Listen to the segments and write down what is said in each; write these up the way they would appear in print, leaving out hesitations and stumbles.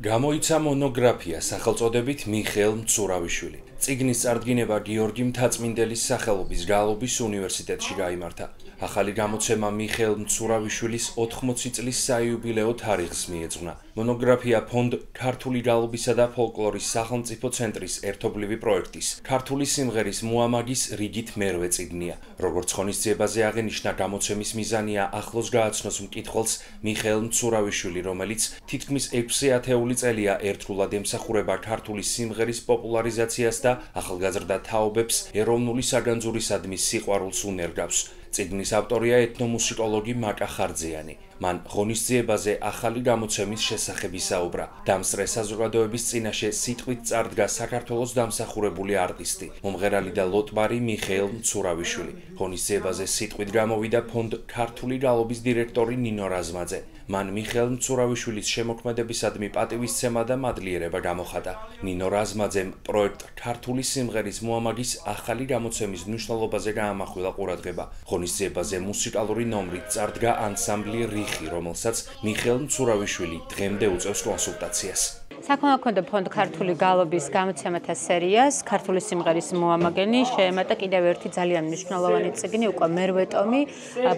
გამოიცა მონოგრაფია სახელწოდებით მიხეილ მცურავიშვილი. წიგნის წარდგინება გიორგი მთაწმინდელის სახელობის გალობის უნივერსიტეტში გაიმართა. ახალი გამოცემა მიხეილ მცურავიშვილის 80 წლის საიუბილეო თარიღს მიეძღვნა. მონოგრაფია ფონდ ქართული გალობისა და ფოლკლორის სახელმწიფო ცენტრის ერთობლივი პროექტის ქართული სიმღერის მოამაგის რიგით მერვე წიგნია. როგორც ღონისძიებაზე აღენიშნა, გამოცემის მიზანია ახლოს გააცნოს მკითხველს მიხეილ მცურავიშვილი, რომელიც თითქმის 6 ათეული წელია ერთგულად ემსახურება ქართული სიმღერის პოპულარიზაციას და ახალგაზრდა თაობებს ეროვნული საგანძურისადმი სიყვარულს უნერგავს. წიგნის ავტორია ეთნომუსიკოლოგი მაკა ხარძიანი. მან ღონისძიებაზე ახალი გამოცემის შესახებ ისაუბრა. დამსწრე საზოგადოების წინაშე სიტყვით წარდგა საქართველოს დამსახურებული არტისტი, მომღერალი და ლოტბარი მიხეილ მცურავიშვილი. ღონისძიებაზე სიტყვით გამოვიდა ფონდ ქართული გალობის დირექტორი ნინო რაზმაძე. მან მიხეილ მცურავიშვილის შემოქმედებისადმი პატივისცემა და მადლიერება გამოხატა. ნინო რაზმაძემ პროექტ ქართული სიმღერის მოამაგის ახალი გამოცემის მნიშვნელობაზე გაამახვილა ყურადღება. ღონისძიებაზე მუსიკალური ნომრით წარდგა ანსამბლი რიხი, რომელსაც მიხეილ მცურავიშვილი დღემდე უწევს კონსულტაციას. საქმე ჰქონდა ფონდ ქართული გალობის გამოცემათა სერიას, ქართული სიმღერის მოამაგენი, შეემატა კიდევ ერთი ძალიან მნიშვნელოვანი წიგნი, უკვე მერვე ტომი,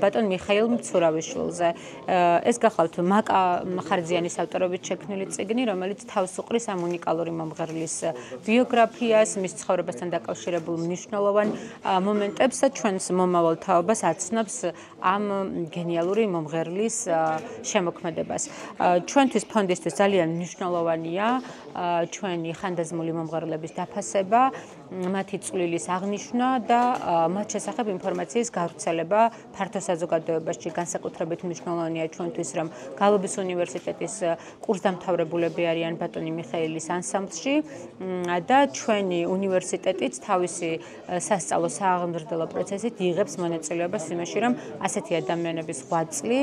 ბატონ მიხეილ მცურავიშვილზე. ეს გახლავთ მაკა ხარძიანის ავტორობით შექმნილი წიგნი, რომელიც თავს უყრის ამ უნიკალური მომღერლის ბიოგრაფიას, მის ცხოვრებასთან დაკავშირებულ მნიშვნელოვან მომენტებს და ჩვენს მომავალ თაობას აცნობს ამ გენიალური მომღერლის შემოქმედებას. ჩვენთვის ფონდისთვის ძალიან მნიშვნელოვანია ჩვენი ხანდაზმული მომღერლების დაფასება, მათი წვლილის აღნიშვნა და მათ შესახებ ინფორმაციის გავრცელება ფართო საზოგადოებაში. განსაკუთრებით მნიშვნელოვანია ჩვენთვის, რომ გალობის უნივერსიტეტის კურსდამთავრებულები არიან ბატონი მიხეილის ანსამბლში და ჩვენი უნივერსიტეტიც თავისი სასწავლო სააღმრთელო პროცესით იღებს მონაწილეობას იმაში, რომ ასეთი ადამიანების ღვაწლი,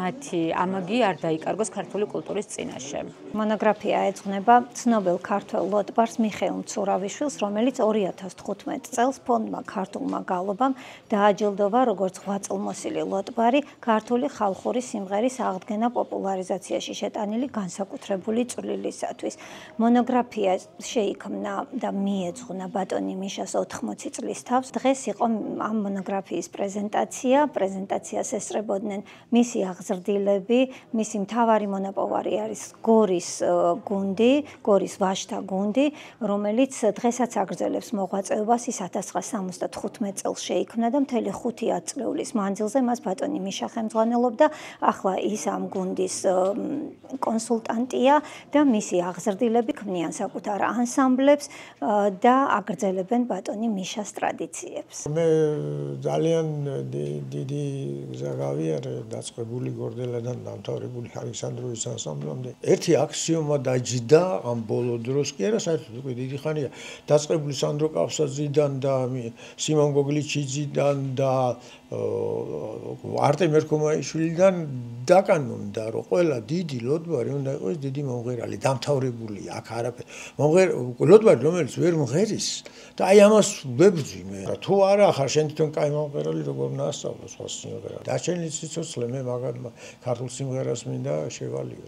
მათი ამაგი არ დაიკარგოს ქართული კულტურის წინაშე. მონოგრაფია ეძღვნება ცნობილ ქართველ ლოტბარს მიხეილ მცურავიშვილს, რომელიც 2015 წელს ფონდმა ქართულმა გალობამ დააჯილდოვა როგორც ღვაწლმოსილი ლოტბარი ქართული ხალხური სიმღერის აღდგენა პოპულარიზაციაში შეტანილი განსაკუთრებული წვლილისათვის. მონოგრაფია შეიქმნა და მიეძღვნა ბატონი მიშას 80 წლის თავს. დღეს იყო ამ მონოგრაფიის პრეზენტაცია. პრეზენტაციას ესწრებოდნენ მისი აღზრდილები, მისი მთავარი მონაპოვარი არის გორის გუნდი, გორის ვაჟთა გუნდი, რომელიც დღესაც აგრძელებს მოღვაწეობას. ის 1975 წელს შეიქმნა და მთელი 5 წლების მანძილზე მას ბატონი მიშა ხელმძღვანელობდა. ახლა ის ამ გუნდის კონსულტანტია და მისი აღზრდილები ქმნიან საკუთარ ანსამბლებს და აგრძელებენ ბატონი მიშას ტრადიციებს. მე ძალიან დიდი გზა გავიარე დაწყებული გორდელადან დამთავრებული ალექსანდროვის ანსამბლამდე. ერთი აქსიომა დაჯდა ამ ბოლო დროს კი არა, საერთოდ უკვე დიდი ხანია დაწყებული სანდრო კავსაძიდან და სიმონ გოგლიჩიძიდან და არტემ ერქომაიშვილიდან დაკანონდა, რომ ყველა დიდი ლოტბარი უნდა იყოს დიდი მომღერალი, დამთავრებული აქ არაფერი. ლოტბარი, რომელიც ვერ მღერის და აი ამას ვებრძვი მე. თუ არა ხარ შენ თვითონ კაი მომღერალი, როგორ ნასწავლო სხვა სიმღერა. დაჩენილი სიცოცხლე მე მაგათ ქართულ სიმღერას მინდა შევალიო.